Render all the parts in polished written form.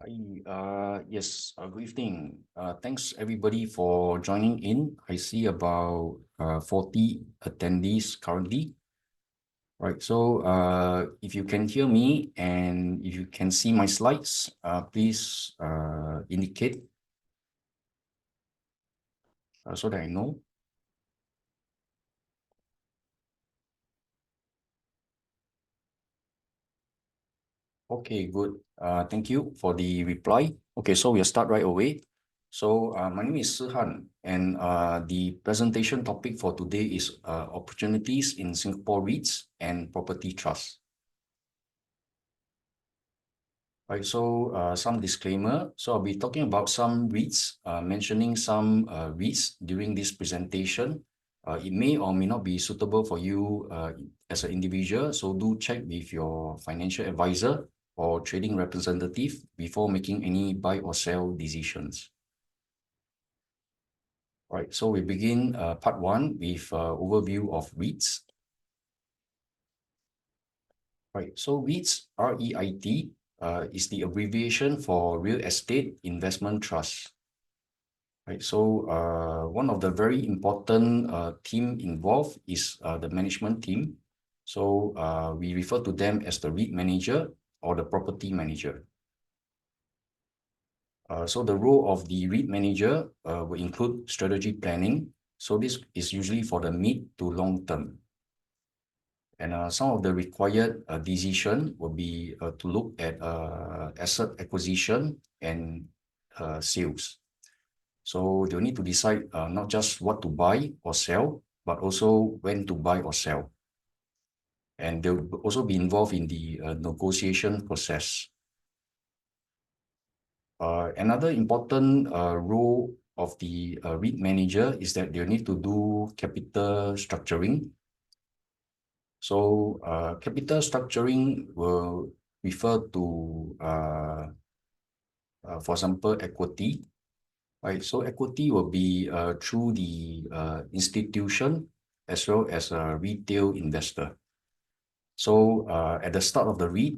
Yes, good evening. Thanks everybody for joining in. I see about 40 attendees currently. Right, so if you can hear me and if you can see my slides, please indicate so that I know. Okay, good. Thank you for the reply. Okay, so we'll start right away. So my name is Sihan, and the presentation topic for today is opportunities in Singapore REITs and property trusts. Right, so some disclaimer. So I'll be talking about some REITs, mentioning some REITs during this presentation. It may or may not be suitable for you as an individual, so do check with your financial advisor or trading representative before making any buy or sell decisions. Right, so we begin part one with overview of REITs. Right, so REITs, R-E-I-T, is the abbreviation for Real Estate Investment Trust. Right, so one of the very important team involved is the management team. So we refer to them as the REIT manager or the property manager. So the role of the REIT manager will include strategy planning. So this is usually for the mid to long term. And some of the required decision will be to look at asset acquisition and sales. So they'll need to decide not just what to buy or sell, but also when to buy or sell. And they'll also be involved in the negotiation process. Another important role of the REIT manager is that they'll need to do capital structuring. So capital structuring will refer to, for example, equity. Right, so equity will be through the institution as well as a retail investor. So at the start of the REIT,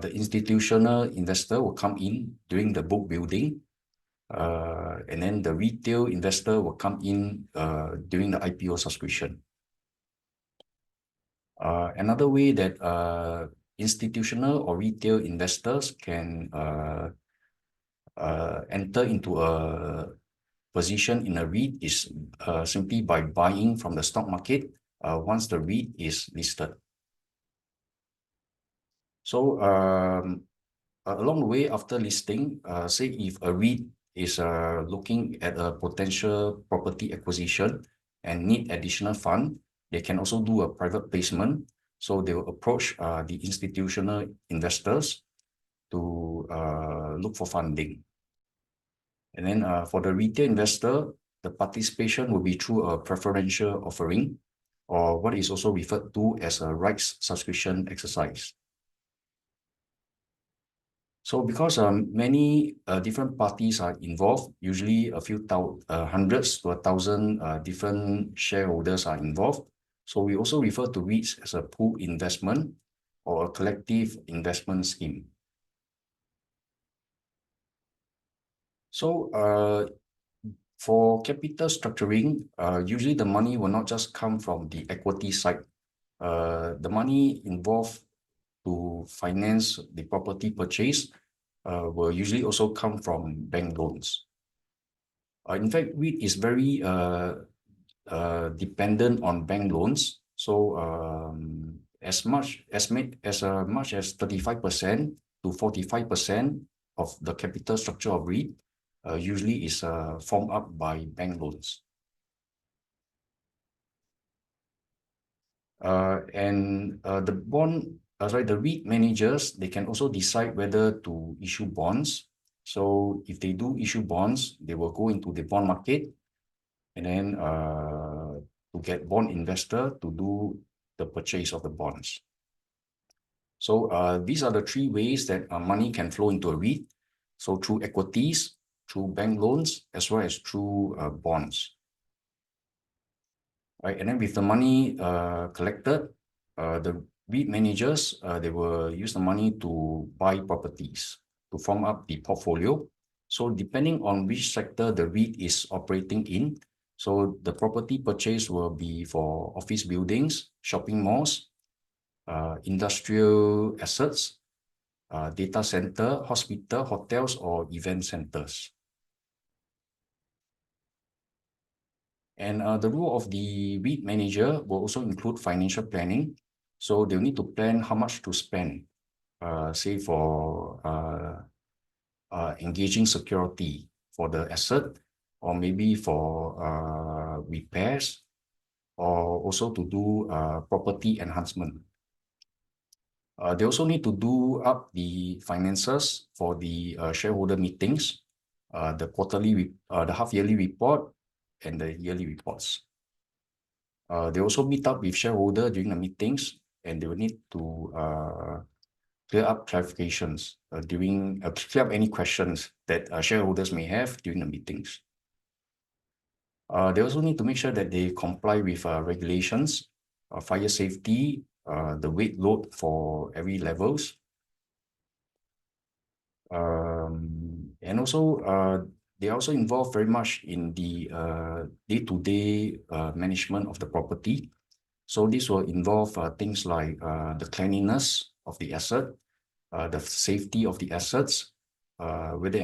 the institutional investor will come in during the book building, and then the retail investor will come in during the IPO subscription. Another way that institutional or retail investors can enter into a position in a REIT is simply by buying from the stock market once the REIT is listed. So along the way after listing, say if a REIT is looking at a potential property acquisition and need additional fund, they can also do a private placement. So they will approach the institutional investors to look for funding. And then for the retail investor, the participation will be through a preferential offering, or what is also referred to as a rights subscription exercise. So because many different parties are involved, usually a few hundreds to 1,000 different shareholders are involved. So we also refer to REITs as a pool investment or a collective investment scheme. So for capital structuring, usually the money will not just come from the equity side. The money involved to finance the property purchase will usually also come from bank loans. In fact, REIT is very dependent on bank loans. So as much as 35% to 45% of the capital structure of REIT usually is formed up by bank loans. The REIT managers, they can also decide whether to issue bonds. So if they do issue bonds, they will go into the bond market and then to get bond investor to do the purchase of the bonds. So these are the three ways that money can flow into a REIT. So through equities, through bank loans, as well as through bonds. Right, and then with the money collected, the REIT managers, they will use the money to buy properties. to form up the portfolio. So depending on which sector the REIT is operating in, so the property purchase will be for office buildings, shopping malls, industrial assets, data center, hospital, hotels, or event centers. And the role of the REIT manager will also include financial planning. So they'll need to plan how much to spend, say for engaging security for the asset, or maybe for repairs, or also to do property enhancement. They also need to do up the finances for the shareholder meetings, the half-yearly report, and the yearly reports. They also meet up with shareholder during the meetings, and they will need to clear up clarifications clear up any questions that shareholders may have during the meetings. They also need to make sure that they comply with regulations, fire safety, the weight load for every levels. And also, they are also involved very much in the day-to-day management of the property. So this will involve things like the cleanliness of the asset, the safety of the assets, whether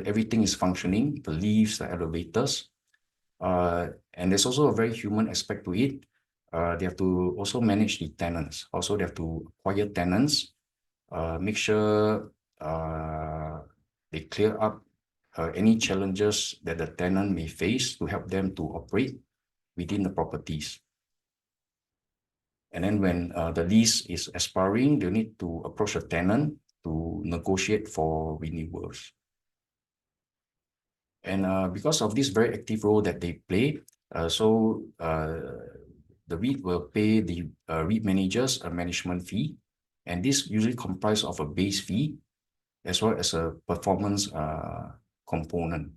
everything is functioning, the lifts, the elevators. And there's also a very human aspect to it. They have to also manage the tenants. Also, they have to acquire tenants, make sure they clear up any challenges that the tenant may face to help them to operate within the properties. And then when the lease is expiring, they need to approach a tenant to negotiate for renewals. And because of this very active role that they play, the REIT will pay the REIT managers a management fee, and this usually comprises of a base fee as well as a performance component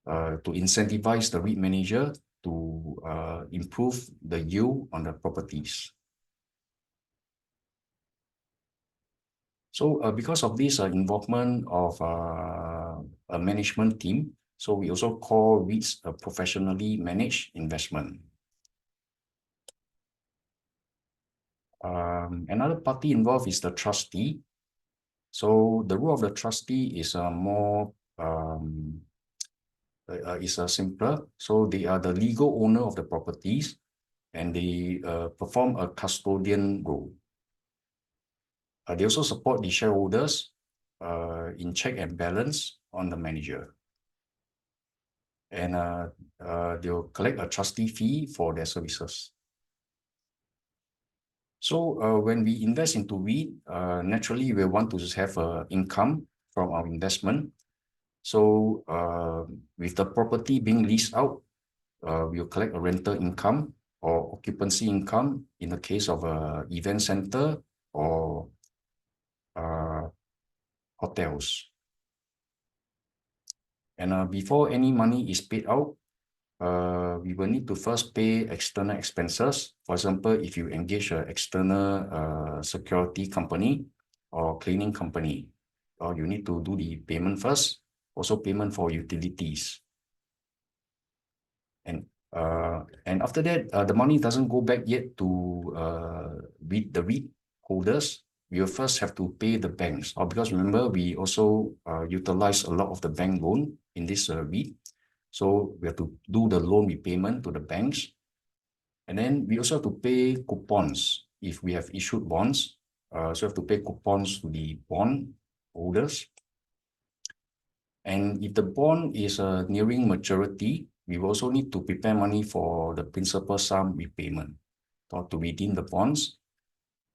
to incentivize the REIT manager to improve the yield on the properties. So because of this involvement of a management team, so we also call REITs a professionally managed investment. Another party involved is the trustee. So the role of the trustee is simpler. So they are the legal owner of the properties, and they perform a custodian role. They also support the shareholders in check and balance on the manager. And they'll collect a trustee fee for their services. So when we invest into REIT, naturally we want to just have income from our investment. So with the property being leased out, we'll collect a rental income or occupancy income in the case of an event center or hotels. And before any money is paid out, we will need to first pay external expenses. For example, if you engage an external security company or cleaning company, you need to do the payment first, also payment for utilities. And after that, the money doesn't go back yet to the REIT holders. We will first have to pay the banks, because remember, we also utilize a lot of the bank loan in this REIT. So we have to do the loan repayment to the banks. And then we also have to pay coupons if we have issued bonds. So we have to pay coupons to the bond holders. And if the bond is nearing maturity, we will also need to prepare money for the principal sum repayment or to redeem the bonds.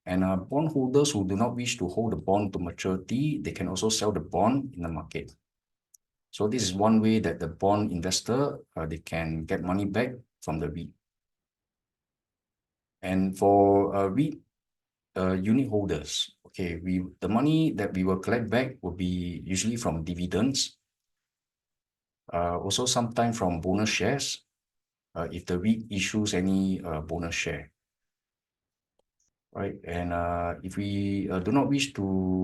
And bondholders who do not wish to hold the bond to maturity, they can also sell the bond in the market. So this is one way that the bond investor, they can get money back from the REIT. And for REIT unit holders, okay, the money that we will collect back will be usually from dividends, also sometimes from bonus shares, if the REIT issues any bonus share. right? And if we do not wish to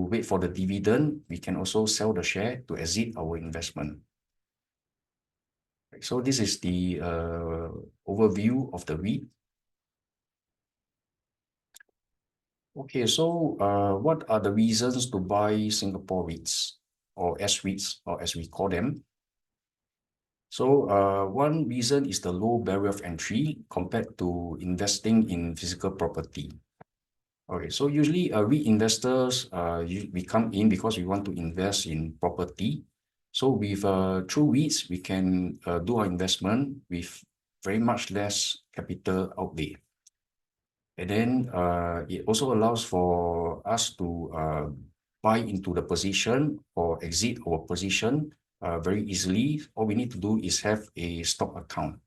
wait for the dividend, we can also sell the share to exit our investment. So this is the overview of the REIT. Okay, so what are the reasons to buy Singapore REITs or S-REITs, or as we call them? So one reason is the low barrier of entry compared to investing in physical property. Okay, so usually REIT investors, we come in because we want to invest in property. So with through REITs, we can do our investment with very much less capital outlay. And then it also allows for us to buy into the position or exit our position very easily. All we need to do is have a stock account.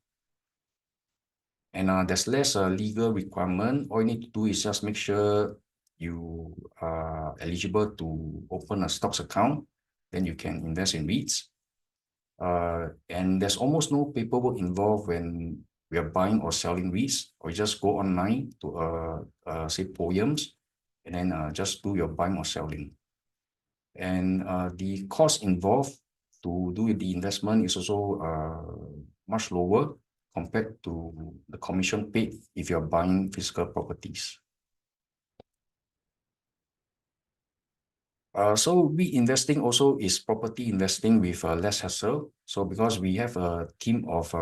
And there's less legal requirement. All you need to do is just make sure you are eligible to open a stocks account. Then you can invest in REITs. And there's almost no paperwork involved when we are buying or selling REITs, or you just go online to say POEMs, and then just do your buying or selling. And the cost involved to do the investment is also much lower compared to the commission paid if you're buying physical properties. So reinvesting also is property investing with less hassle. So because we have a team of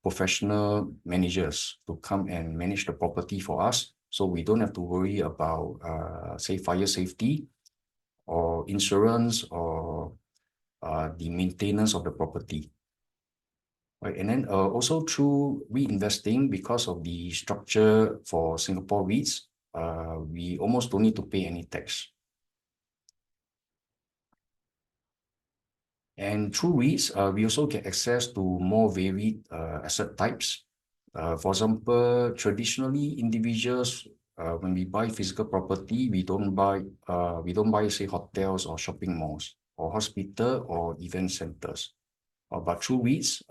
professional managers to come and manage the property for us, so we don't have to worry about say fire safety or insurance or the maintenance of the property. Right, and then also through reinvesting, because of the structure for Singapore REITs, we almost don't need to pay any tax. And through REITs, we also get access to more varied asset types. For example, traditionally, individuals, when we buy physical property, we don't buy, say, hotels or shopping malls or hospital or event centers. But through REITs,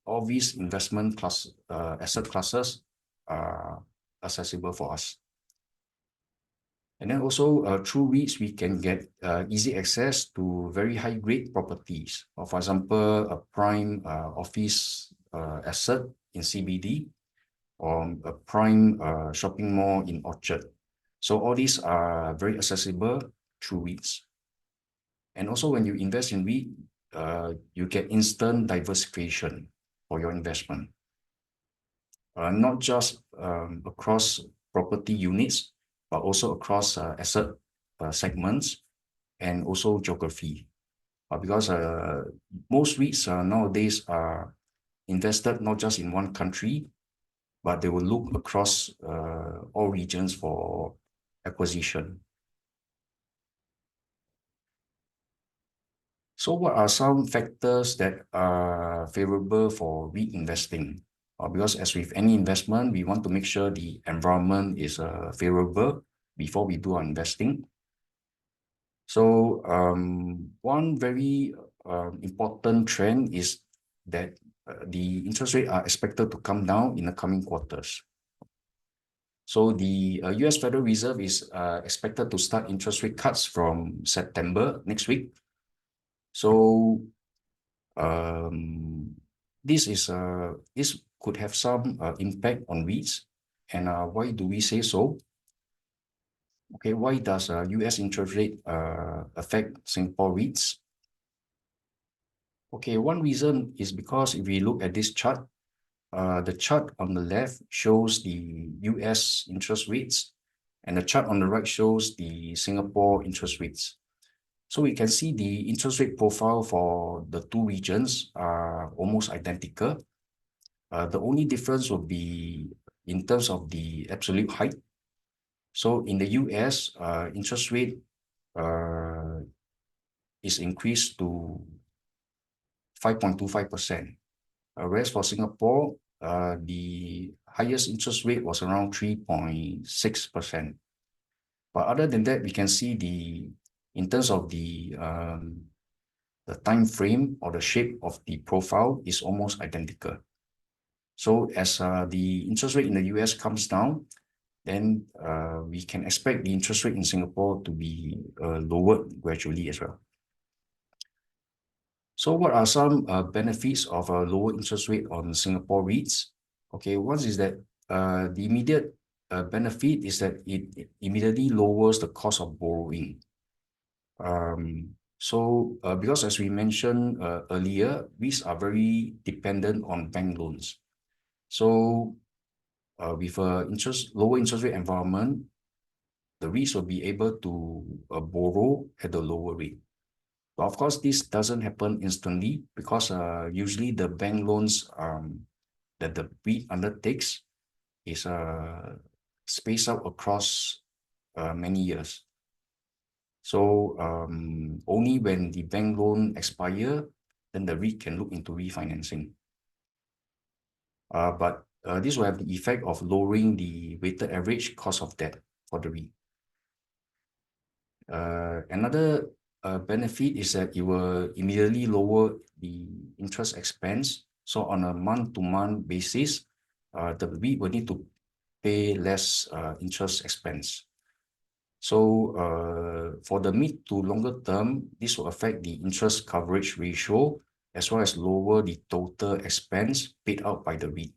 all these investment asset classes are accessible for us. And then also through REITs, we can get easy access to very high grade properties. For example, a prime office asset in CBD, or a prime shopping mall in Orchard. So all these are very accessible through REITs. And also when you invest in REIT, you get instant diversification for your investment. Not just across property units, but also across asset segments and also geography. Because most REITs nowadays are invested not just in one country, but they will look across all regions for acquisition. So what are some factors that are favorable for reinvesting? Because as with any investment, we want to make sure the environment is favorable before we do our investing. So one very important trend is that the interest rate are expected to come down in the coming quarters. So the US Federal Reserve is expected to start interest rate cuts from September next week. So this could have some impact on REITs. And why do we say so? Okay, why does US interest rate affect Singapore REITs? Okay, one reason is because if we look at this chart, the chart on the left shows the US interest rates, and the chart on the right shows the Singapore interest rates. So we can see the interest rate profile for the two regions are almost identical. The only difference would be in terms of the absolute height. So in the US, interest rate is increased to 5.25%. Whereas for Singapore, the highest interest rate was around 3.6%. But other than that, we can see in terms of the time frame or the shape of the profile is almost identical. So as the interest rate in the US comes down, then we can expect the interest rate in Singapore to be lowered gradually as well. So what are some benefits of a lower interest rate on Singapore REITs? Okay, one is that the immediate benefit is that it immediately lowers the cost of borrowing. Because as we mentioned earlier, REITs are very dependent on bank loans. So with a lower interest rate environment, the REITs will be able to borrow at a lower rate. But of course, this doesn't happen instantly because usually the bank loans that the REIT undertakes is spaced out across many years. So only when the bank loan expire, then the REIT can look into refinancing. But this will have the effect of lowering the weighted average cost of debt for the REIT. Another benefit is that it will immediately lower the interest expense. So on a month-to-month basis, the REIT will need to pay less interest expense. So for the mid to longer term, this will affect the interest coverage ratio as well as lower the total expense paid out by the REIT.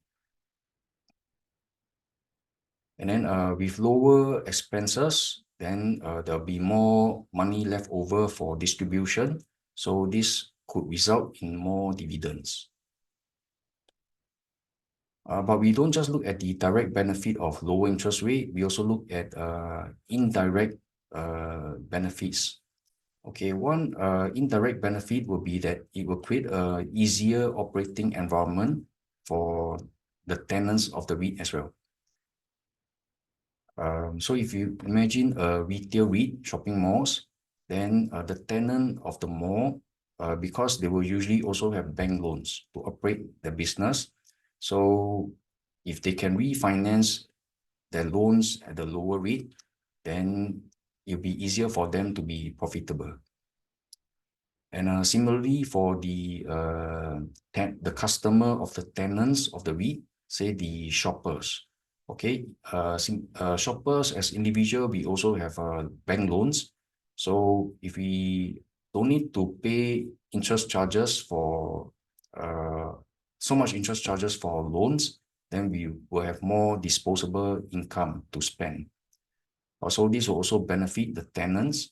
And then with lower expenses, then there'll be more money left over for distribution. So this could result in more dividends. But we don't just look at the direct benefit of lower interest rate. We also look at indirect benefits. Okay, one indirect benefit will be that it will create an easier operating environment for the tenants of the REIT as well. So if you imagine a retail REIT, shopping malls, then the tenant of the mall, because they will usually also have bank loans to operate the business. So if they can refinance their loans at the lower rate, then it'll be easier for them to be profitable. And similarly for the customer of the tenants of the REIT, say the shoppers. Okay, shoppers as individual, we also have bank loans. So if we don't need to pay interest charges for so much interest charges for loans, then we will have more disposable income to spend. Also, this will also benefit the tenants.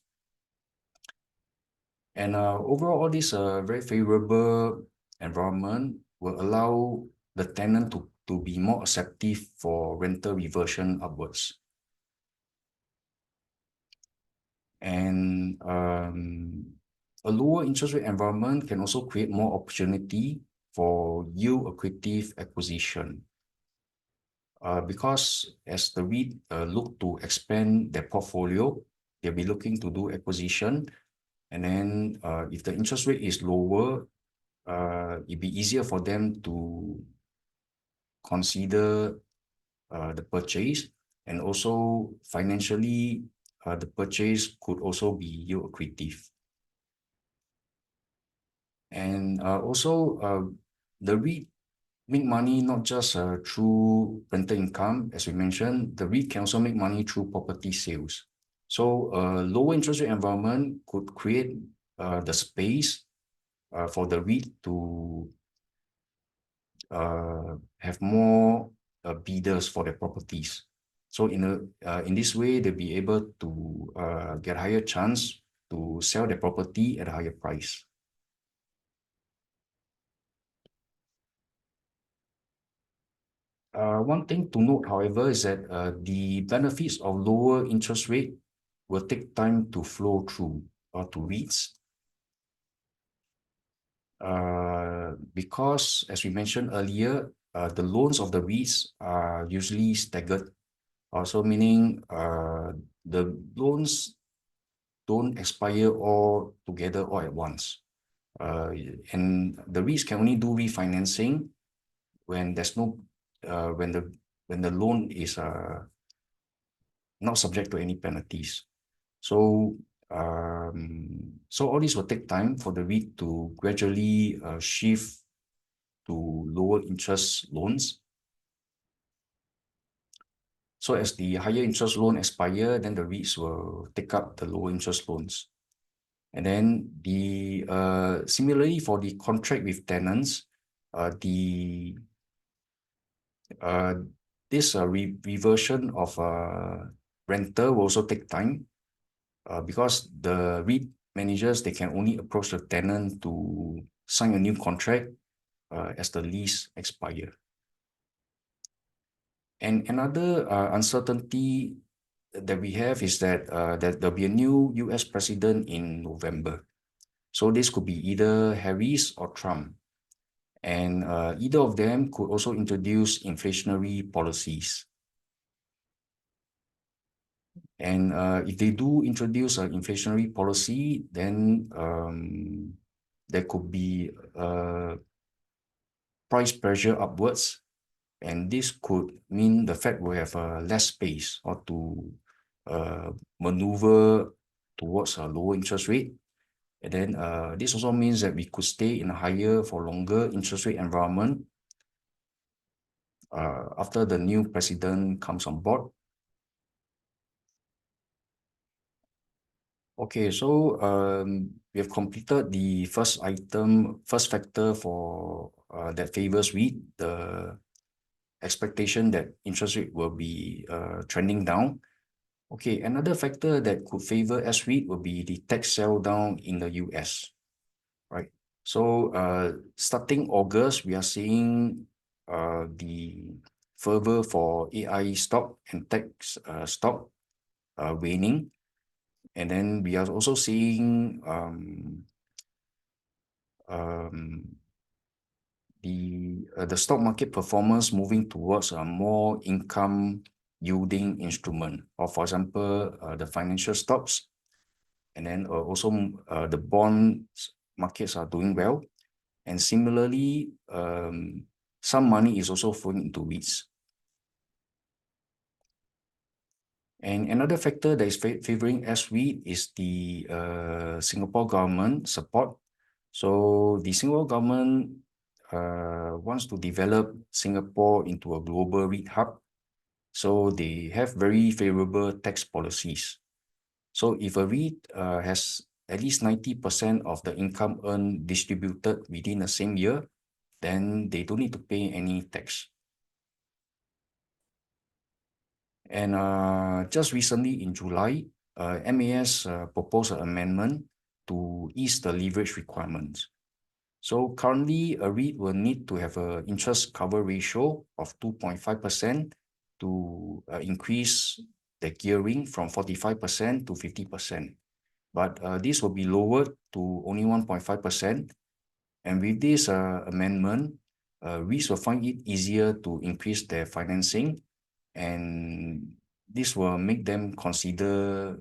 And overall, all this very favorable environment will allow the tenant to be more acceptive for rental reversion upwards. And a lower interest rate environment can also create more opportunity for yield accretive acquisition. Because as the REIT look to expand their portfolio, they'll be looking to do acquisition. And then if the interest rate is lower, it'd be easier for them to consider the purchase. And also financially, the purchase could also be yield accretive. And also the REIT make money not just through rental income, as we mentioned, the REIT can also make money through property sales. So a lower interest rate environment could create the space for the REIT to have more bidders for their properties. So in this way, they'll be able to get higher chance to sell their property at a higher price. One thing to note, however, is that the benefits of lower interest rate will take time to flow through to REITs. Because, as we mentioned earlier, the loans of the REITs are usually staggered. Also meaning the loans don't expire all together all at once. And the REITs can only do refinancing when there's no when the loan is not subject to any penalties. So so all this will take time for the REIT to gradually shift to lower interest loans. So as the higher interest loan expire, then the REITs will take up the lower interest loans. And then similarly for the contract with tenants, this reversion of renter will also take time because the REIT managers, they can only approach the tenant to sign a new contract as the lease expire. And another uncertainty that we have is that there'll be a new US president in November. So this could be either Harris or Trump. And either of them could also introduce inflationary policies. And if they do introduce an inflationary policy, then there could be price pressure upwards. And this could mean the Fed will have less space or to maneuver towards a lower interest rate. And then this also means that we could stay in a higher for longer interest rate environment after the new president comes on board. Okay, so we have completed the first factor for that favors REIT, the expectation that interest rate will be trending down. Okay, another factor that could favor S-REIT will be the tax sell down in the US, right? So starting August, we are seeing the fervor for AI stock and tech stock waning. And then we are also seeing the stock market performance moving towards a more income yielding instrument, or for example, the financial stocks, and then also the bond markets are doing well. And similarly, some money is also flowing into REITs. And another factor that is favoring S-REIT is the Singapore government support. So the Singapore government wants to develop Singapore into a global REIT hub. So they have very favorable tax policies. So if a REIT has at least 90% of the income earned distributed within the same year, then they don't need to pay any tax. And just recently in July, MAS proposed an amendment to ease the leverage requirements. So currently, a REIT will need to have an interest cover ratio of 2.5% to increase the gearing from 45% to 50%. But this will be lowered to only 1.5%. And with this amendment, REITs will find it easier to increase their financing, and this will make them consider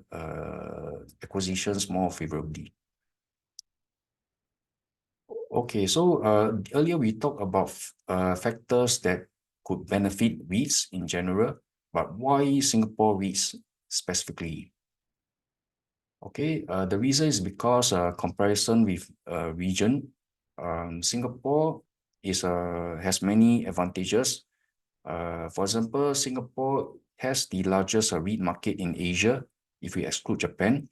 acquisitions more favorably. Okay, so earlier we talked about factors that could benefit REITs in general, but why Singapore REITs specifically? Okay, the reason is because comparison with region, Singapore has many advantages. For example, Singapore has the largest REIT market in Asia, if we exclude Japan.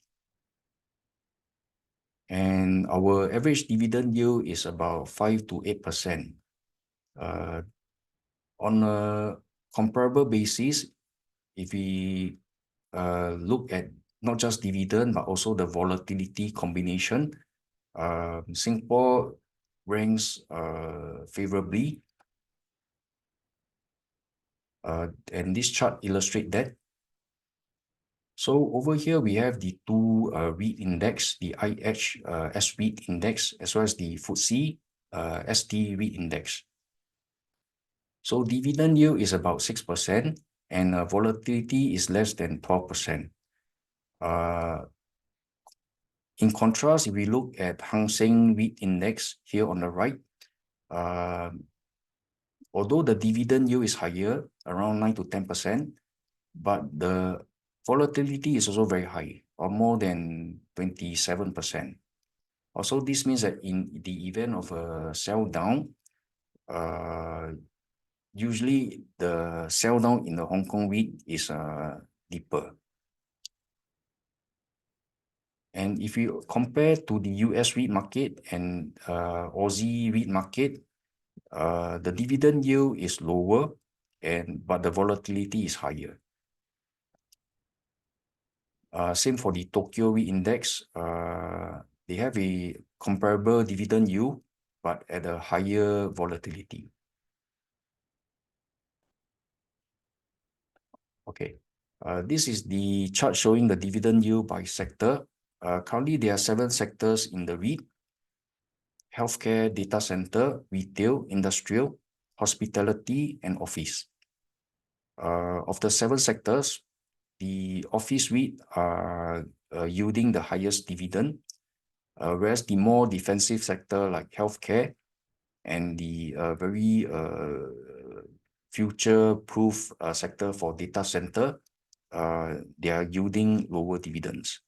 And our average dividend yield is about 5 to 8%. On a comparable basis, if we look at not just dividend, but also the volatility combination, Singapore ranks favorably. And this chart illustrates that. So over here, we have the two REIT index, the IH S-REIT index, as well as the FTSE ST REIT index. So dividend yield is about 6%, and volatility is less than 12%. In contrast, if we look at Hang Seng REIT index here on the right, although the dividend yield is higher, around 9 to 10%, but the volatility is also very high, or more than 27%. Also, this means that in the event of a sell down, usually the sell down in the Hong Kong REIT is deeper. And if you compare to the US REIT market and Aussie REIT market, the dividend yield is lower, but the volatility is higher. Same for the Tokyo REIT index. They have a comparable dividend yield, but at a higher volatility. Okay. This is the chart showing the dividend yield by sector. Currently, there are 7 sectors in the REIT: healthcare, data center, retail, industrial, hospitality, and office. Of the 7 sectors, the office REIT are yielding the highest dividend, whereas the more defensive sector like healthcare and the very future-proof sector for data center, they are yielding lower dividends.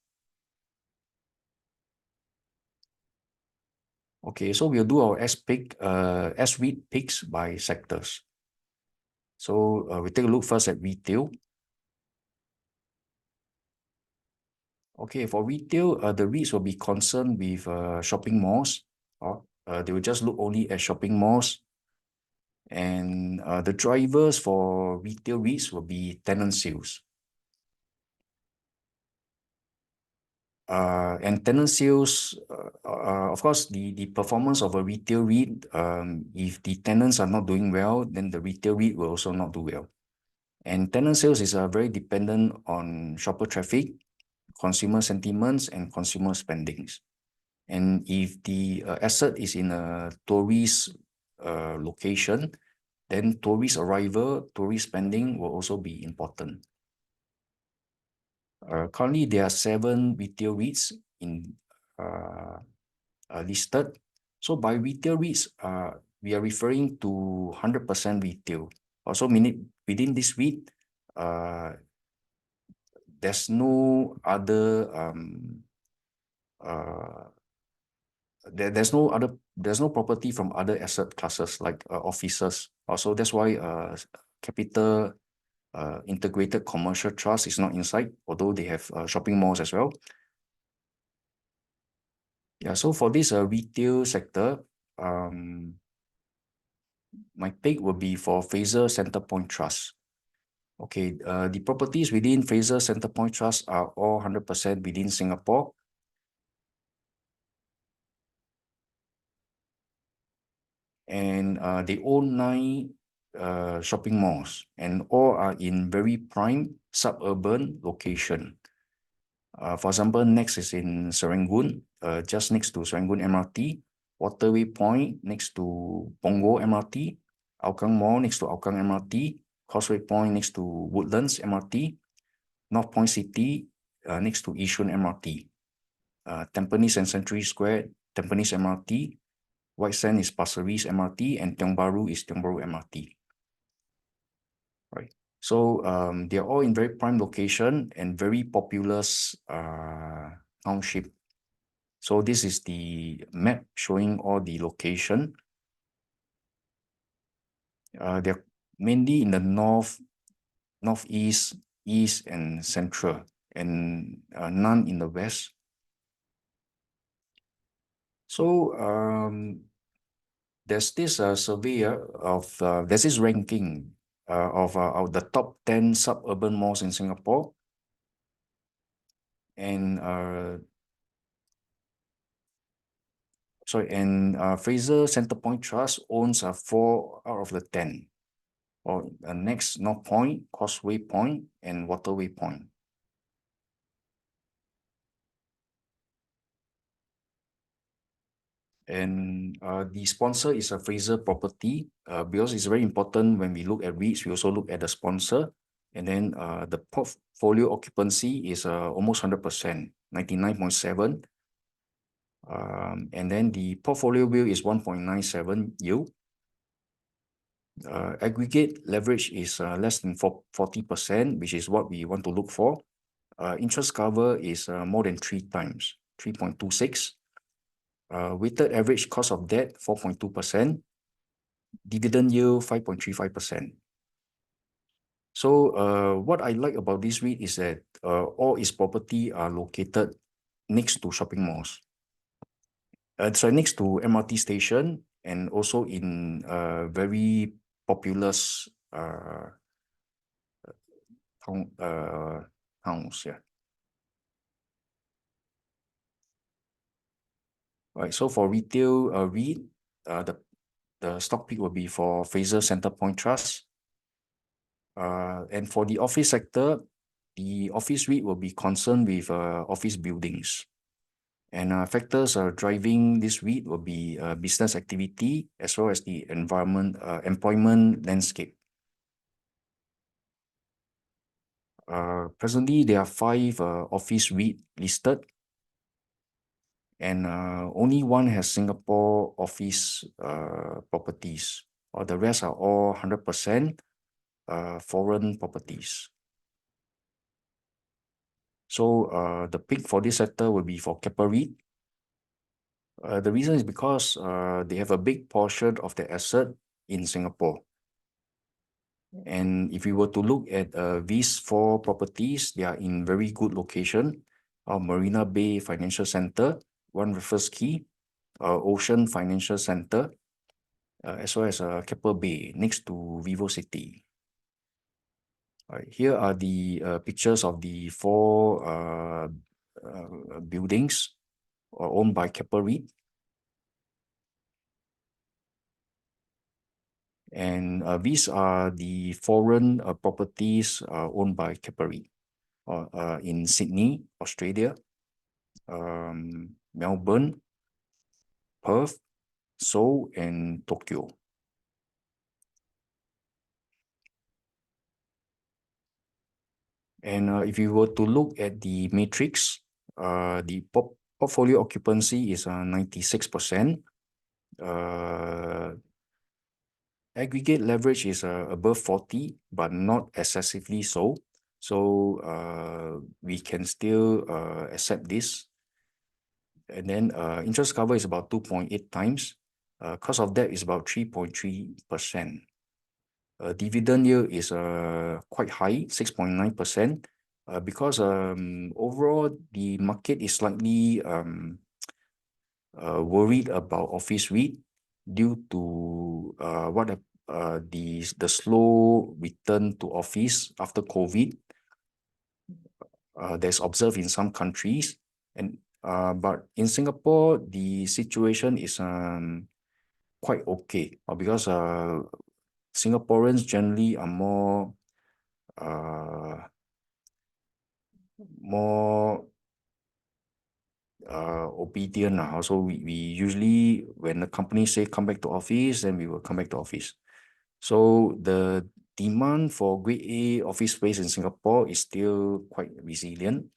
Okay, so we'll do our S-REIT picks by sectors. So we take a look first at retail. Okay, for retail, the REITs will be concerned with shopping malls. They will just look only at shopping malls. And the drivers for retail REITs will be tenant sales. And tenant sales, of course, the performance of a retail REIT, if the tenants are not doing well, then the retail REIT will also not do well. And tenant sales is very dependent on shopper traffic, consumer sentiments, and consumer spendings. And if the asset is in a tourist location, then tourist arrival, tourist spending will also be important. Currently, there are 7 retail REITs listed. So by retail REITs, we are referring to 100% retail. Also, meaning within this REIT, there's no other there's no property from other asset classes like offices. Also, that's why Capital Integrated Commercial Trust is not inside, although they have shopping malls as well. Yeah, so for this retail sector, my pick will be for Fraser Centrepoint Trust. Okay, the properties within Fraser Centrepoint Trust are all 100% within Singapore. And they own 9 shopping malls, and all are in very prime suburban location. For example, Next is in Serangoon, just next to Serangoon MRT, Waterway Point next to Punggol MRT, Hougang Mall next to Hougang MRT, Causeway Point next to Woodlands MRT, North Point City next to Yishun MRT, Tampines and Century Square, Tampines MRT, White Sand is Pasir Ris MRT, and Tiong Bahru is Tiong Bahru MRT. Right. So they are all in very prime location and very populous township. So this is the map showing all the location. They're mainly in the north, northeast, east, and central, and none in the west. So there's this survey of there's this ranking of the top 10 suburban malls in Singapore, and Fraser Centrepoint Trust owns 4 out of the 10, or Next, North Point, Causeway Point, and Waterway Point. And the sponsor is a Fraser Property, because it's very important when we look at REITs, we also look at the sponsor. And then the portfolio occupancy is almost 100%, 99.7. And then the portfolio yield is 1.97 yield. Aggregate leverage is less than 40%, which is what we want to look for. Interest cover is more than 3 times, 3.26. Weighted average cost of debt, 4.2%. dividend yield 5.35%. So what I like about this REIT is that all its property are located next to shopping malls. So next to MRT station and also in very populous towns. Yeah. Right. So for retail REIT, the stock pick will be for Fraser Centrepoint Trust. And for the office sector, the office REIT will be concerned with office buildings. And factors driving this REIT will be business activity as well as the employment landscape. Presently, there are 5 office REIT listed, and only one has Singapore office properties, or the rest are all 100% foreign properties. So the pick for this sector will be for Keppel REIT. The reason is because they have a big portion of the asset in Singapore. And if you were to look at these 4 properties, they are in very good location. Marina Bay Financial Center, One Raffles Quay, Ocean Financial Center, as well as Keppel Bay next to Vivo City. Here are the pictures of the 4 buildings owned by Keppel REIT. And these are the foreign properties owned by Keppel REIT in Sydney, Australia, Melbourne, Perth, Seoul, and Tokyo. And if you were to look at the matrix, the portfolio occupancy is 96%. Aggregate leverage is above 40, but not excessively so. So we can still accept this. And then interest cover is about 2.8 times. Cost of debt is about 3.3%. Dividend yield is quite high, 6.9%, because overall the market is slightly worried about office REIT due to the slow return to office after COVID that's observed in some countries. And but in Singapore, the situation is quite okay because Singaporeans generally are more obedient. So we usually, when the company say come back to office, then we will come back to office. So the demand for Grade A office space in Singapore is still quite resilient,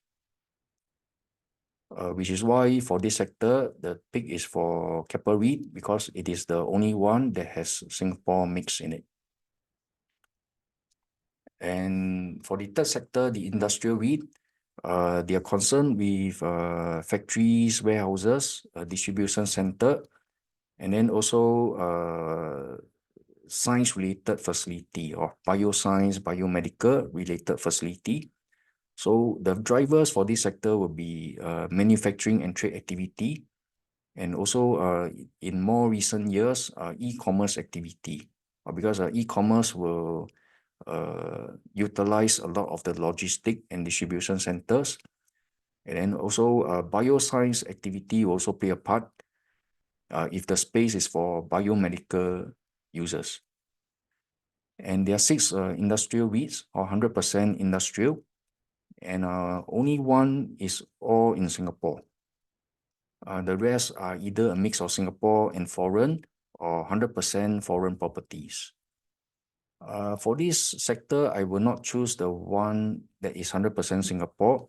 which is why for this sector, the pick is for Keppel REIT because it is the only one that has Singapore mix in it. And for the third sector, the industrial REIT, they are concerned with factories, warehouses, distribution center, and then also science-related facility or bioscience, biomedical related facility. So the drivers for this sector will be manufacturing and trade activity, and also in more recent years, e-commerce activity, because e-commerce will utilize a lot of the logistic and distribution centers. And then also bioscience activity will also play a part if the space is for biomedical users. And there are 6 industrial REITs or 100% industrial, and only one is all in Singapore. The rest are either a mix of Singapore and foreign or 100% foreign properties. For this sector, I will not choose the one that is 100% Singapore.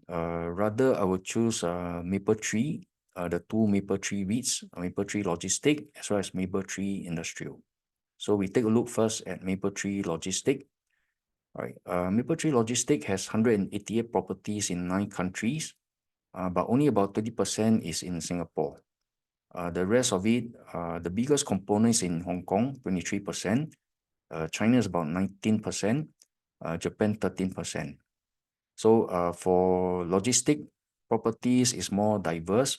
Rather, I will choose Mapletree, the 2 Mapletree REITs, Mapletree Logistic as well as Mapletree Industrial. So we take a look first at Mapletree Logistic. All right, Mapletree Logistic has 188 properties in 9 countries, but only about 30% is in Singapore. The rest of it, the biggest components in Hong Kong, 23%. China is about 19%. Japan, 13%. So for logistic properties is more diverse.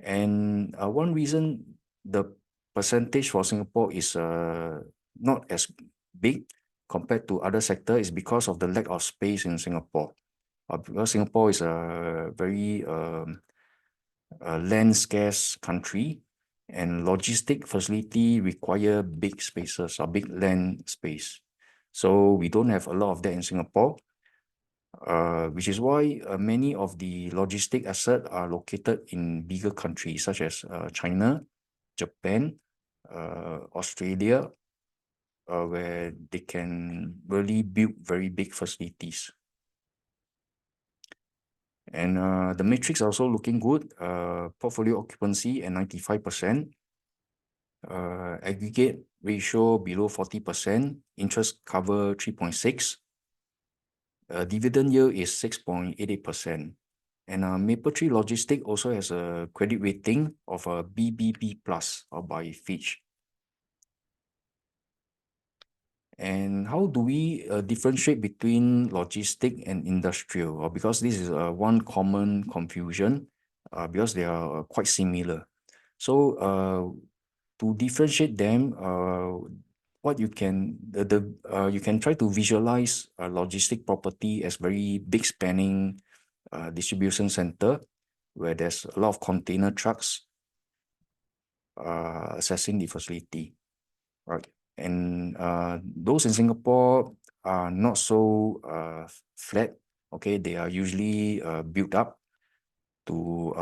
And one reason the percentage for Singapore is not as big compared to other sector is because of the lack of space in Singapore. Because Singapore is a very land scarce country, and logistic facility require big spaces or big land space. So we don't have a lot of that in Singapore, which is why many of the logistic assets are located in bigger countries such as China, Japan, Australia, where they can really build very big facilities. And the metrics are also looking good. Portfolio occupancy at 95%. Aggregate ratio below 40%. Interest cover 3.6. Dividend yield is 6.88%. And Mapletree Logistics also has a credit rating of a BBB plus or by Fitch. And how do we differentiate between logistic and industrial? Or because this is one common confusion, because they are quite similar. So to differentiate them, what you can you can try to visualize a logistic property as very big spanning distribution center where there's a lot of container trucks accessing the facility, right? And those in Singapore are not so flat. Okay, they are usually built up to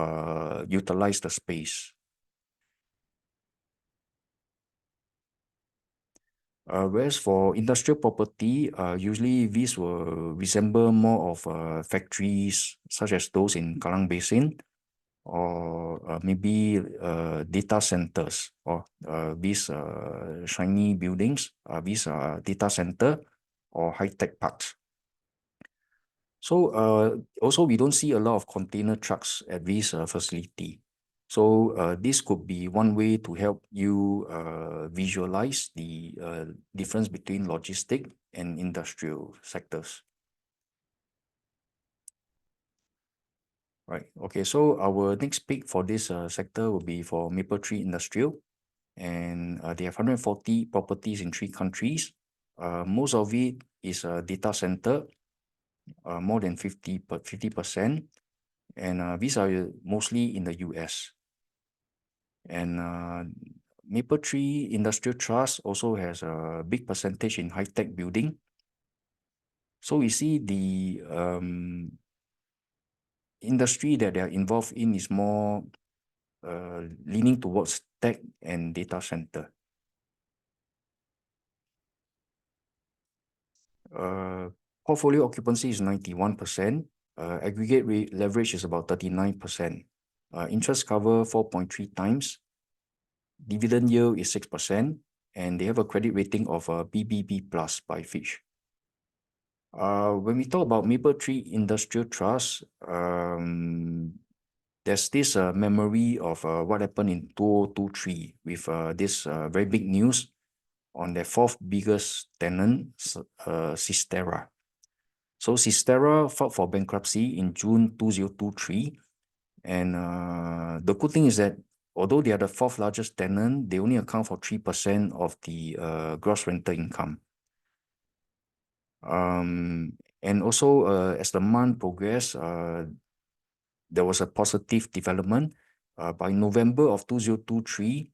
utilize the space. Whereas for industrial property, usually these will resemble more of factories such as those in Kallang Basin, or maybe data centers, or these shiny buildings, these are data center or high-tech parks. So also we don't see a lot of container trucks at this facility. So this could be one way to help you visualize the difference between logistic and industrial sectors. Right. Okay. So our next pick for this sector will be for Mapletree Industrial, and they have 140 properties in 3 countries. Most of it is a data center, more than 50%, and these are mostly in the US. And Mapletree Industrial Trust also has a big percentage in high-tech building. So we see the industry that they are involved in is more leaning towards tech and data center. Portfolio occupancy is 91%. Aggregate leverage is about 39%. Interest cover 4.3 times. Dividend yield is 6%. And they have a credit rating of BBB plus by Fitch. When we talk about Mapletree Industrial Trust, there's this memory of what happened in 2023 with this very big news on their 4th biggest tenant, Sistera. So Sistera filed for bankruptcy in June 2023. And the good thing is that although they are the 4th largest tenant, they only account for 3% of the gross rental income. And also, as the month progressed, there was a positive development. By November of 2023,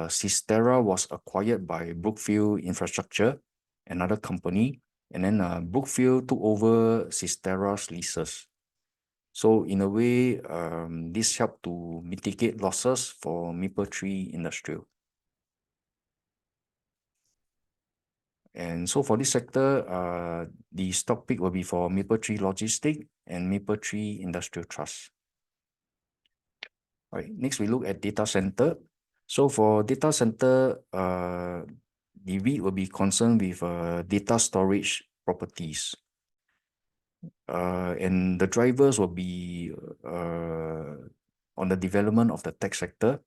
Sistera was acquired by Brookfield Infrastructure, another company, and then Brookfield took over Sistera's leases. So in a way, this helped to mitigate losses for Mapletree Industrial. And so for this sector, the stock pick will be for Mapletree Logistics and Mapletree Industrial Trust. Right. Next, we look at data center. So for data center, the REIT will be concerned with data storage properties. And the drivers will be on the development of the tech sector.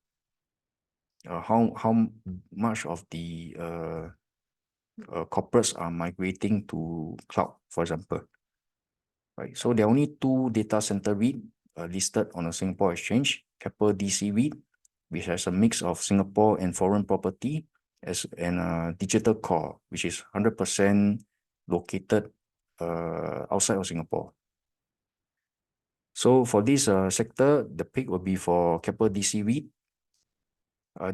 how much of the corporates are migrating to cloud, for example. Right. So there are only two data center REIT listed on the Singapore Exchange, Keppel DC REIT, which has a mix of Singapore and foreign property, and Digital Core, which is 100% located outside of Singapore. So for this sector, the pick will be for Keppel DC REIT.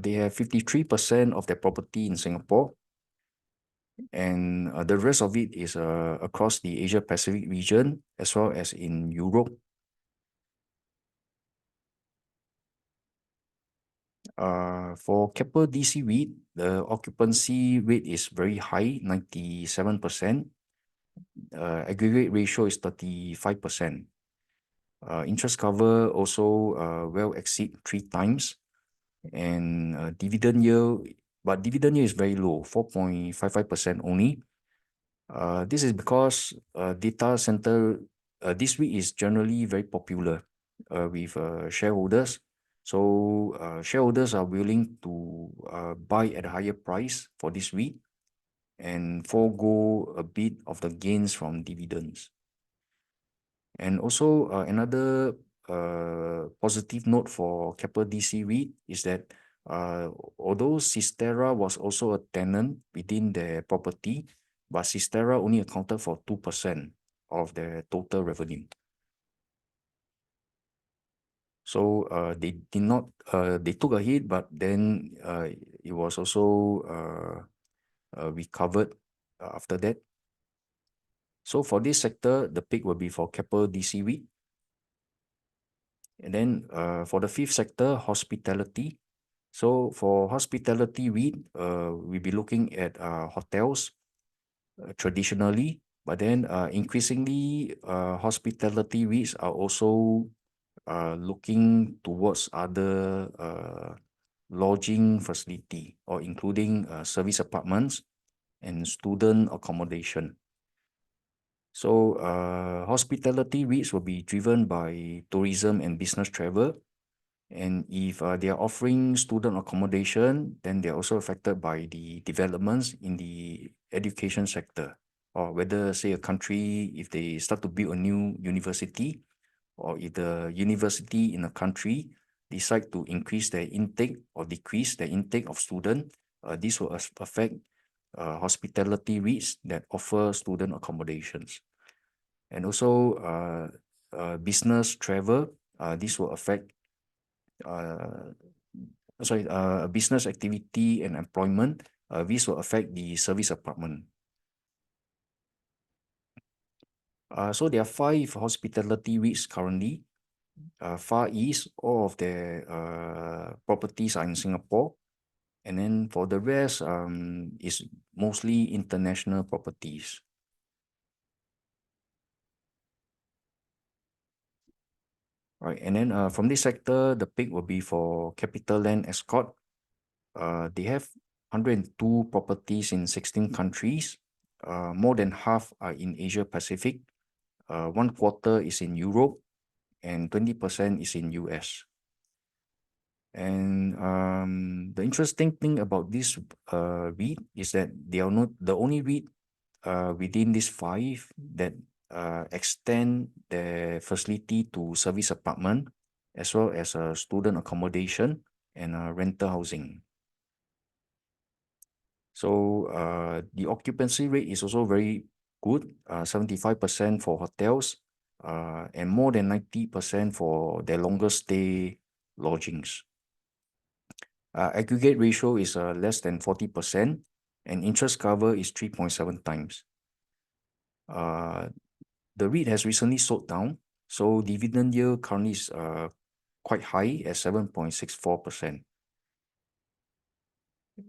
They have 53% of their property in Singapore, and the rest of it is across the Asia Pacific region as well as in Europe. For Keppel DC REIT, the occupancy rate is very high, 97%. Aggregate ratio is 35%. Interest cover also well exceed 3 times. And dividend yield, but dividend yield is very low, 4.55% only. This is because data center, this REIT is generally very popular with shareholders. So shareholders are willing to buy at a higher price for this REIT and forego a bit of the gains from dividends. And also another positive note for Keppel DC REIT is that although Sistera was also a tenant within the property, but Sistera only accounted for 2% of the total revenue. So they did not, they took a hit, but then it was also recovered after that. So for this sector, the pick will be for Keppel DC REIT. And then for the fifth sector, hospitality. So for hospitality REIT, we'll be looking at hotels traditionally, but then increasingly hospitality REITs are also looking towards other lodging facility or including service apartments and student accommodation. So hospitality REITs will be driven by tourism and business travel. And if they are offering student accommodation, then they're also affected by the developments in the education sector, or whether, say, a country, if they start to build a new university, or if the university in a country decide to increase their intake or decrease their intake of students, this will affect hospitality REITs that offer student accommodations. And also business travel, this will affect business activity and employment. This will affect the service apartment. So there are 5 hospitality REITs currently. Far East, all of their properties are in Singapore. And then for the rest, is mostly international properties. Right, and then from this sector, the pick will be for CapitaLand Escort. They have 102 properties in 16 countries. More than half are in Asia Pacific. 1/4 is in Europe, and 20% is in US. And the interesting thing about this REIT is that they are not the only REIT within these 5 that extend the facility to service apartment, as well as student accommodation and rental housing. So the occupancy rate is also very good, 75% for hotels, and more than 90% for their longer stay lodgings. Aggregate ratio is less than 40%, and interest cover is 3.7 times. The REIT has recently sold down, so dividend yield currently is quite high at 7.64%.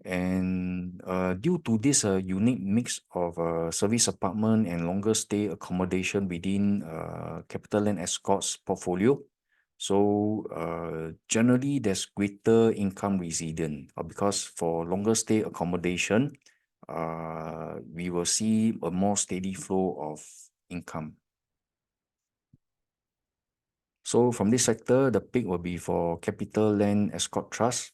And due to this unique mix of service apartment and longer stay accommodation within CapitaLand Escort's portfolio, so generally there's greater income resilience, because for longer stay accommodation, we will see a more steady flow of income. So from this sector, the pick will be for CapitaLand Escort Trust.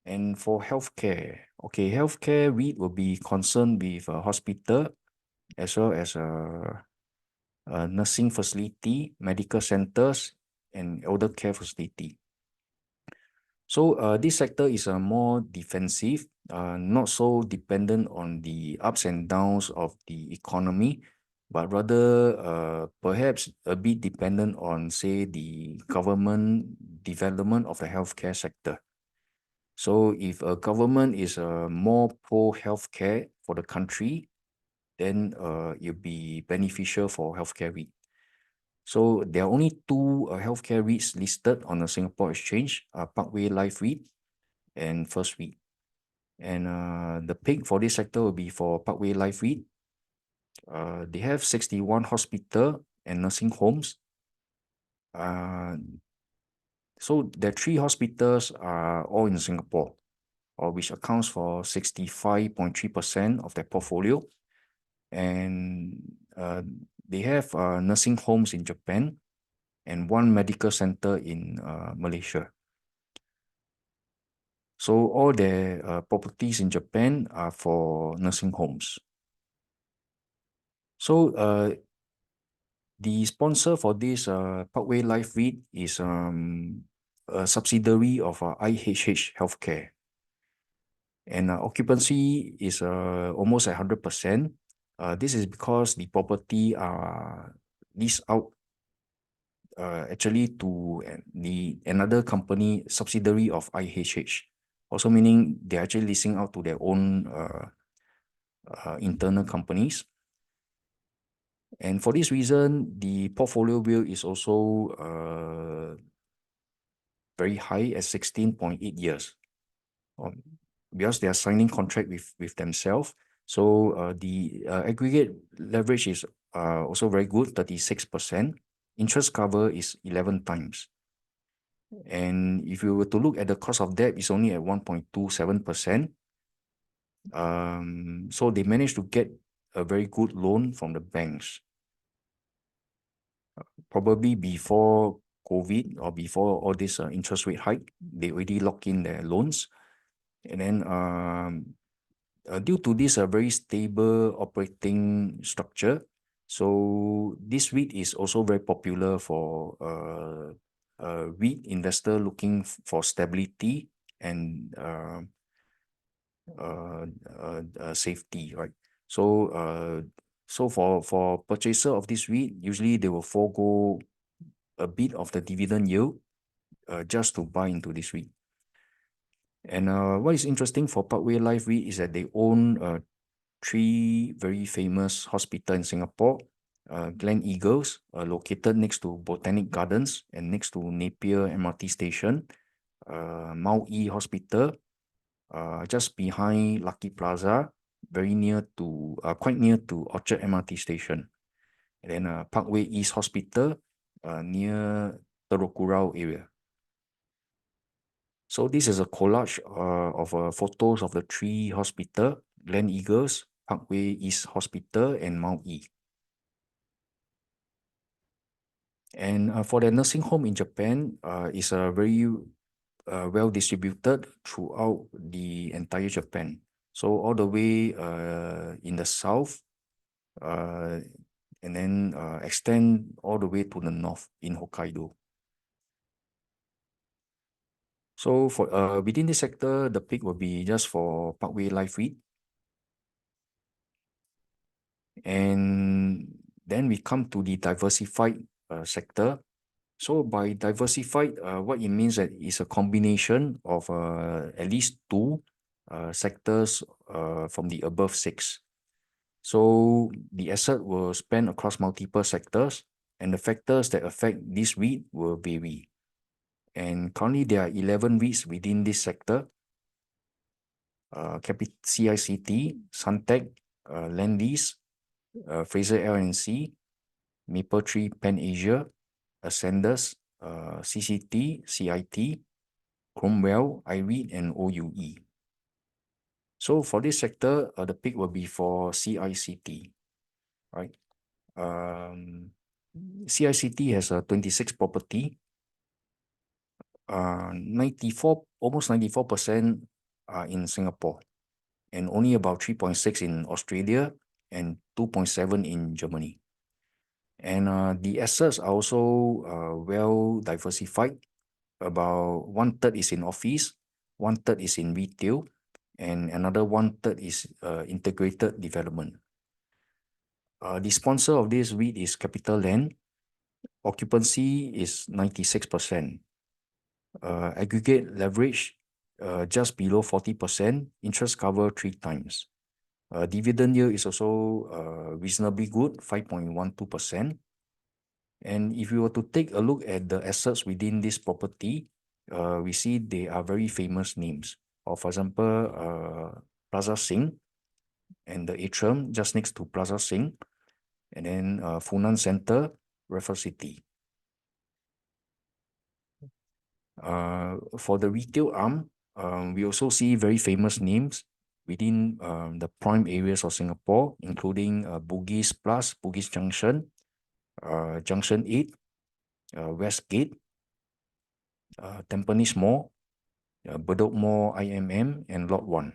And for healthcare, okay, healthcare REIT will be concerned with a hospital as well as a nursing facility, medical centers, and elder care facility. So this sector is more defensive, not so dependent on the ups and downs of the economy, but rather perhaps a bit dependent on, say, the government development of the healthcare sector. So if a government is more pro-healthcare for the country, then it'll be beneficial for healthcare REIT. So there are only two healthcare REITs listed on the Singapore Exchange, Parkway Life REIT and First REIT. And the pick for this sector will be for Parkway Life REIT. They have 61 hospital and nursing homes. So the three hospitals are all in Singapore, which accounts for 65.3% of their portfolio. And they have nursing homes in Japan and one medical center in Malaysia. So all their properties in Japan are for nursing homes. So the sponsor for this Parkway Life REIT is a subsidiary of IHH Healthcare. And occupancy is almost 100%. This is because the property are leased out actually to another company, subsidiary of IHH. Also meaning they're actually leasing out to their own internal companies. And for this reason, the portfolio yield is also very high at 16.8 years. Because they are signing contract with themselves. So the aggregate leverage is also very good, 36%. Interest cover is 11 times. And if you were to look at the cost of debt, it's only at 1.27%. So they managed to get a very good loan from the banks. Probably before COVID or before all this interest rate hike, they already lock in their loans. And then due to this very stable operating structure, so this REIT is also very popular for REIT investor looking for stability and safety, right? So for purchaser of this REIT, usually they will forego a bit of the dividend yield just to buy into this REIT. And what is interesting for Parkway Life REIT is that they own three very famous hospitals in Singapore. Glen Eagles, located next to Botanic Gardens and next to Napier MRT station. Mount E Hospital, just behind Lucky Plaza, very near to, quite near to Orchard MRT station. And then Parkway East Hospital, near Terukurau area. So this is a collage of photos of the three hospitals, Glen Eagles, Parkway East Hospital, and Mount E. And for the nursing home in Japan, is very well distributed throughout the entire Japan. So all the way in the south, and then extend all the way to the north in Hokkaido. So for within this sector, the pick will be just for Parkway Life REIT. And then we come to the diversified sector. So by diversified, what it means that it's a combination of at least two sectors from the above six. So the asset will span across multiple sectors, and the factors that affect this REIT will vary. And currently there are 11 REITs within this sector. CICT, Suntec, Lendlease, Fraser LNC, Mapletree Pan Asia, Ascendus, CCT, CIT, Cromwell, IREIT, and OUE. So for this sector, the pick will be for CICT, right? CICT has a 26 property. 94, almost 94% are in Singapore, and only about 3.6 in Australia and 2.7 in Germany. And the assets are also well diversified. About 1/3 is in office, 1/3 is in retail, and another 1/3 is integrated development. The sponsor of this REIT is CapitaLand. Occupancy is 96%. Aggregate leverage just below 40%. Interest cover 3 times. Dividend yield is also reasonably good, 5.12%. And if you were to take a look at the assets within this property, we see they are very famous names. Or for example, Plaza Sing and the atrium just next to Plaza Sing, and then Funan Center, Raffles City. For the retail arm, we also see very famous names within the prime areas of Singapore, including Bugis Plus, Bugis Junction, Junction 8, Westgate, Tampines Mall, Bedok Mall IMM, and Lot 1.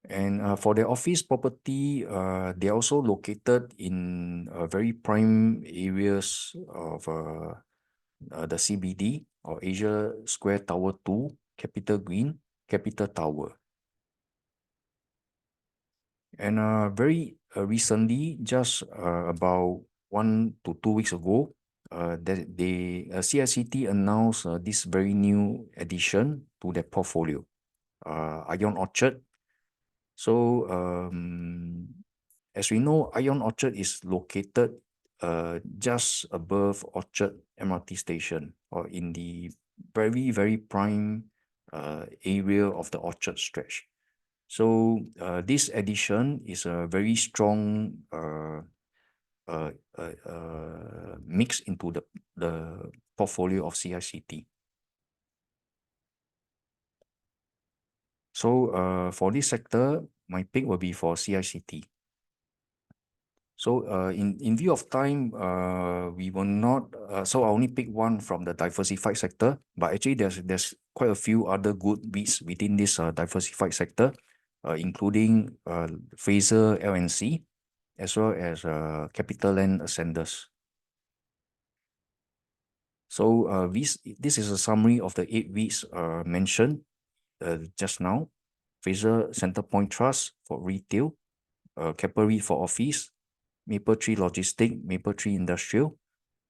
And for the office property, they are also located in very prime areas of the CBD, or Asia Square Tower 2, Capital Green, Capital Tower. And very recently, just about 1 to 2 weeks ago, CICT announced this very new addition to their portfolio, Ion Orchard. So as we know, Ion Orchard is located just above Orchard MRT station, or in the very, very prime area of the Orchard stretch. So this addition is a very strong mix into the portfolio of CICT. So for this sector, my pick will be for CICT. So in view of time, we will not, so I only pick one from the diversified sector, but actually there's quite a few other good REITs within this diversified sector, including Fraser LNC, as well as CapitaLand Ascendas. So this is a summary of the 8 REITs mentioned just now. Fraser Centrepoint Trust for retail, Keppel REIT for office, Mapletree Logistic, Mapletree Industrial,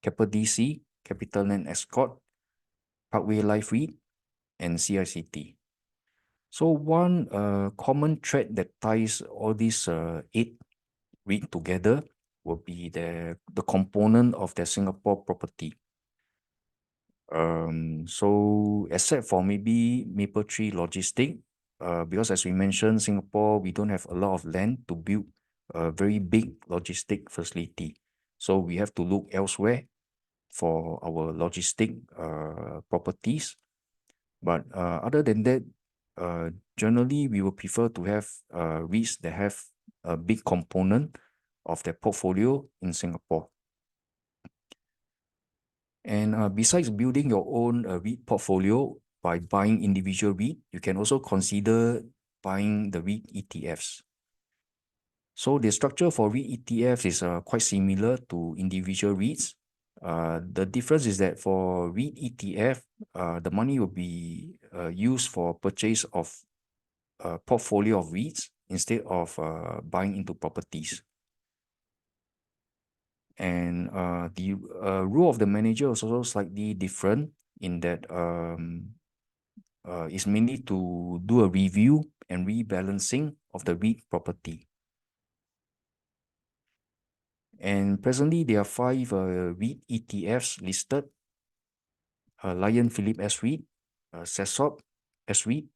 Keppel DC, CapitaLand Escort, Parkway Life REIT, and CICT. So one common thread that ties all these 8 REIT together will be the component of their Singapore property. So except for maybe Mapletree Logistic, because as we mentioned, Singapore, we don't have a lot of land to build a very big logistic facility. So we have to look elsewhere for our logistic properties. But other than that, generally, we will prefer to have REITs that have a big component of their portfolio in Singapore. And besides building your own REIT portfolio by buying individual REIT, you can also consider buying the REIT ETFs. So the structure for REIT ETFs is quite similar to individual REITs. The difference is that for REIT ETF, the money will be used for purchase of a portfolio of REITs instead of buying into properties. And the role of the manager is also slightly different in that it's mainly to do a review and rebalancing of the REIT property. And presently, there are 5 REIT ETFs listed: Lion Phillip S REIT, SESOP S REIT,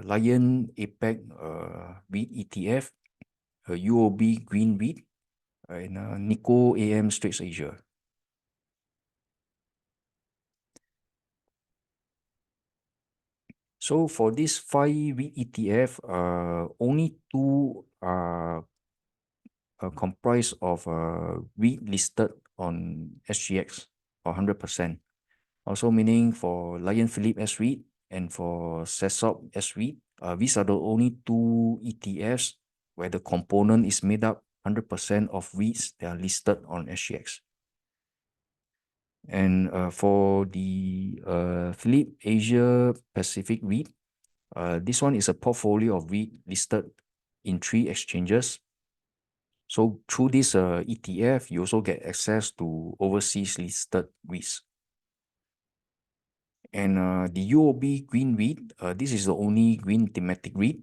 Lion APAC REIT ETF, UOB Green REIT, and Nikko AM Straits Asia. So for these 5 REIT ETF, only 2 are comprised of REIT listed on SGX, or 100%. Also meaning for Lion Philippe S-REIT and for SESOP S-REIT, these are the only two ETFs where the component is made up 100% of REITs that are listed on SGX. And for the Philippe Asia Pacific REIT, this one is a portfolio of REIT listed in 3 exchanges. So through this ETF, you also get access to overseas listed REITs. And the UOB Green REIT, this is the only green thematic REIT,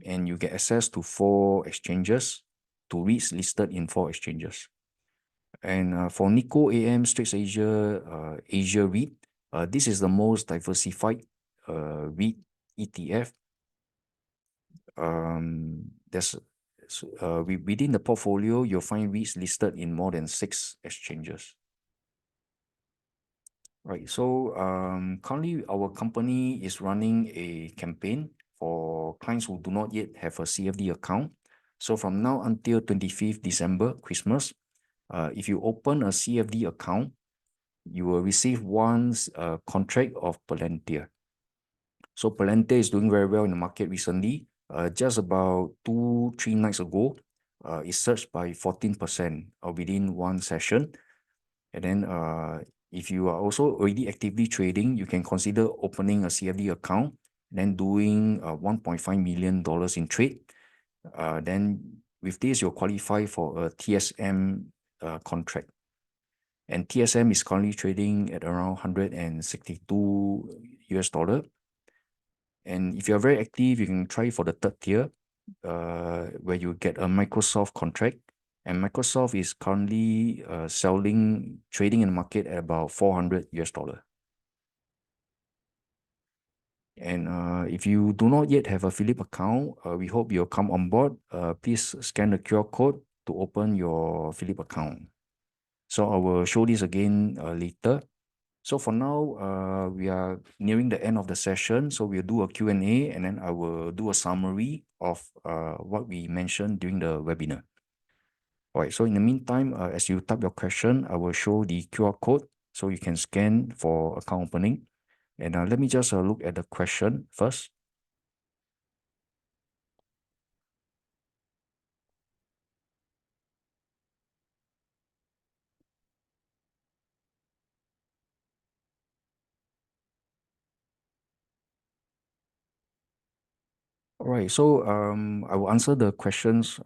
and you get access to 4 exchanges, to REITs listed in 4 exchanges. And for Nikko AM Straits Asia Asia REIT, this is the most diversified REIT ETF. Within the portfolio, you'll find REITs listed in more than 6 exchanges. Right. So currently, our company is running a campaign for clients who do not yet have a CFD account. So from now until 25th December, Christmas, if you open a CFD account, you will receive one contract of Palantir. So Palantir is doing very well in the market recently. Just about 2-3 nights ago, it surged by 14% within one session. And then if you are also already actively trading, you can consider opening a CFD account, then doing $1.5 million in trade. Then with this, you'll qualify for a TSM contract. And TSM is currently trading at around 162 US dollar. And if you're very active, you can try for the 3rd tier, where you get a Microsoft contract. And Microsoft is currently trading in the market at about 400 US dollar. And if you do not yet have a Phillip account, we hope you'll come on board. Please scan the QR code to open your Phillip account. So I will show this again later. So for now, we are nearing the end of the session. So we'll do a Q&A, and then I will do a summary of what we mentioned during the webinar. All right, so in the meantime, as you type your question, I will show the QR code so you can scan for account opening. And let me just look at the question first. All right, so I will answer the questions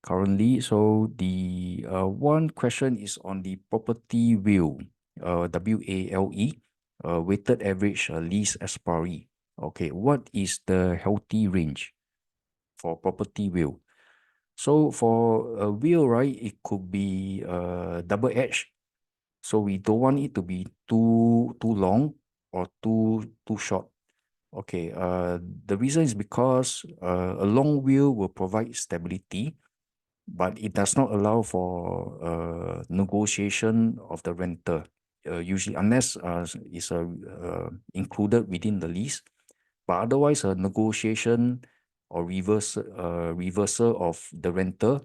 currently. So the one question is on the property WALE, WALE, weighted average lease expiry. Okay, what is the healthy range for property WALE? So for a WALE, right, it could be double-edged. So we don't want it to be too long or too short. Okay, the reason is because a long WALE will provide stability, but it does not allow for negotiation of the renter, usually unless it's included within the lease. But otherwise, a negotiation or reversal of the renter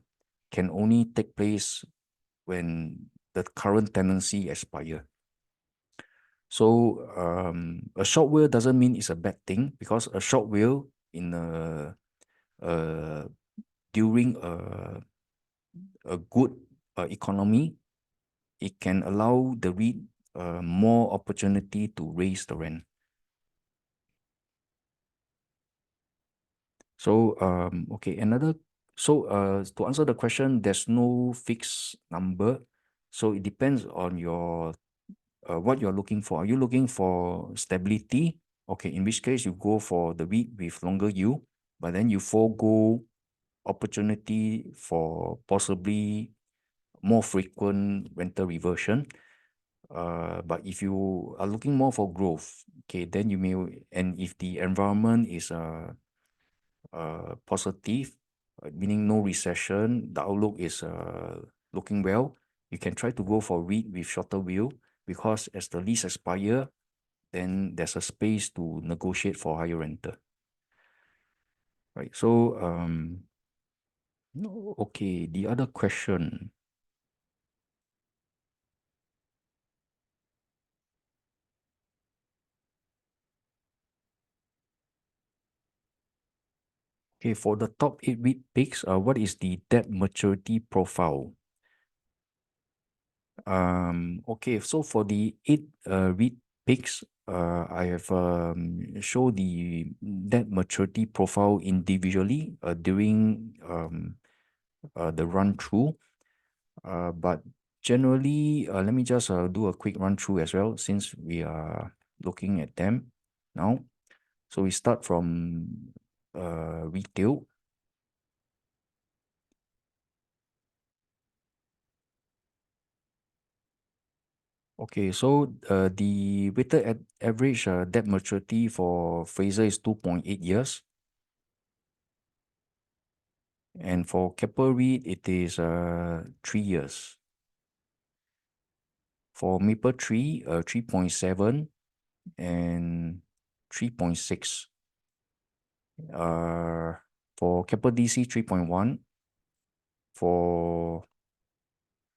can only take place when the current tenancy expires. So a short WALE doesn't mean it's a bad thing, because a short WALE during a good economy, it can allow the REIT more opportunity to raise the rent. So okay, to answer the question, there's no fixed number. So it depends on your what you're looking for. Are you looking for stability? Okay, in which case you go for the REIT with longer yield, but then you forego opportunity for possibly more frequent rental reversion. But if you are looking more for growth, okay, then you may, and if the environment is positive, meaning no recession, the outlook is looking well, you can try to go for REIT with shorter WALE, because as the lease expire, then there's a space to negotiate for higher rental. Right. So okay, the other question. Okay, for the top 8 REIT picks, what is the debt maturity profile? Okay, so for the 8 REIT picks, I have show the debt maturity profile individually during the run through. But generally, let me just do a quick run through as well, since we are looking at them now. So we start from retail. Okay, so the weighted average debt maturity for Fraser is 2.8 years. And for Keppel REIT, it is 3 years. For Mapletree, 3.7 and 3.6. For Keppel DC, 3.1. For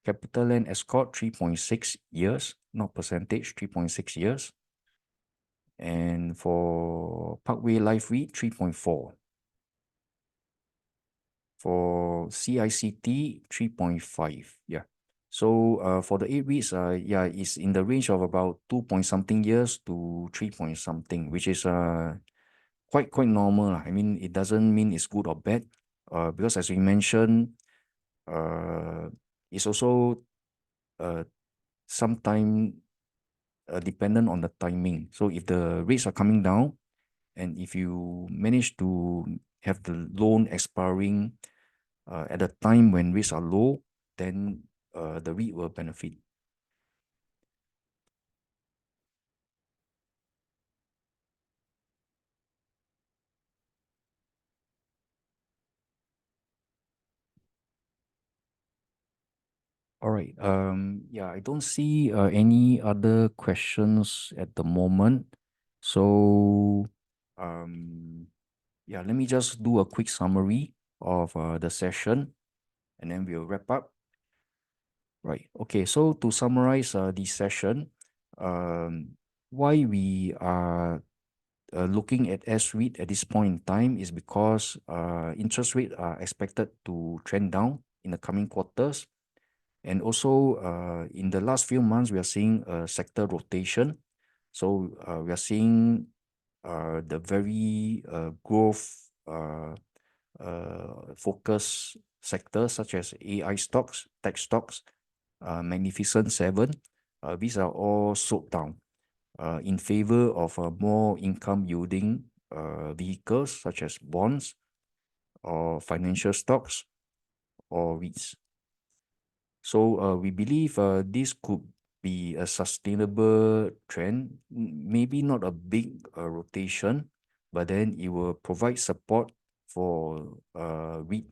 CapitaLand Escort, 3.6 years, not percentage, 3.6 years. And for Parkway Life REIT, 3.4. For CICT, 3.5. Yeah. So for the 8 REITs, yeah, it's in the range of about 2 point something years to 3 point something, which is quite normal. I mean, it doesn't mean it's good or bad, because as we mentioned, it's also sometime dependent on the timing. So if the rates are coming down, and if you manage to have the loan expiring at a time when rates are low, then the REIT will benefit. All right. Yeah, I don't see any other questions at the moment. So, yeah, let me just do a quick summary of the session, and then we'll wrap up. Right. Okay. So to summarize the session, why we are looking at S-REIT at this point in time is because interest rates are expected to trend down in the coming quarters. And also, in the last few months, we are seeing a sector rotation. So we are seeing the very growth focus sectors such as AI stocks, tech stocks, Magnificent Seven. These are all sold down in favor of more income yielding vehicles such as bonds or financial stocks or REITs. So we believe this could be a sustainable trend, maybe not a big rotation, but then it will provide support for REIT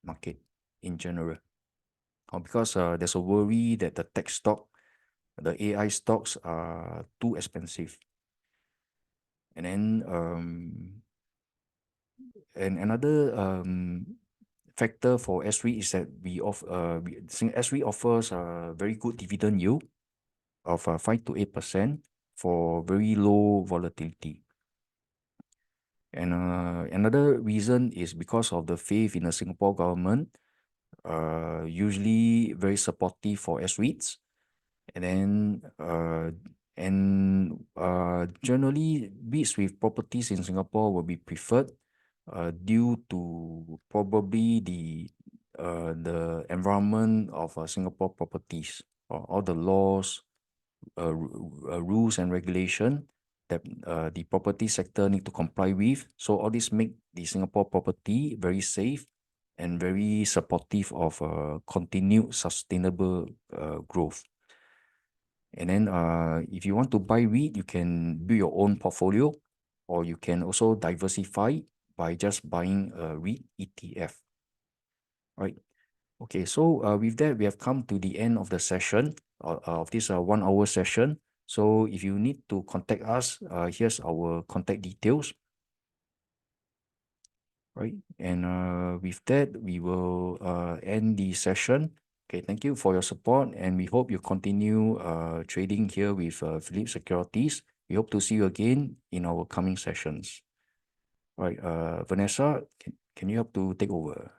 market in general. Because there's a worry that the tech stock, the AI stocks are too expensive. And then and another factor for S-REIT is that S-REIT offers a very good dividend yield of 5 to 8% for very low volatility. And another reason is because of the faith in the Singapore government, usually very supportive for S-REITs. And then generally REITs with properties in Singapore will be preferred due to probably the environment of Singapore properties, or all the laws, rules and regulation that the property sector need to comply with. So all this make the Singapore property very safe and very supportive of continued sustainable growth. And then if you want to buy REIT, you can build your own portfolio, or you can also diversify by just buying a REIT ETF. Right. Okay, so with that, we have come to the end of the session, of this 1 hour session. So if you need to contact us, here's our contact details. Right. And with that, we will end the session. Okay, thank you for your support, and we hope you continue trading here with Phillip Securities. We hope to see you again in our coming sessions. Right, Vanessa, can you help to take over?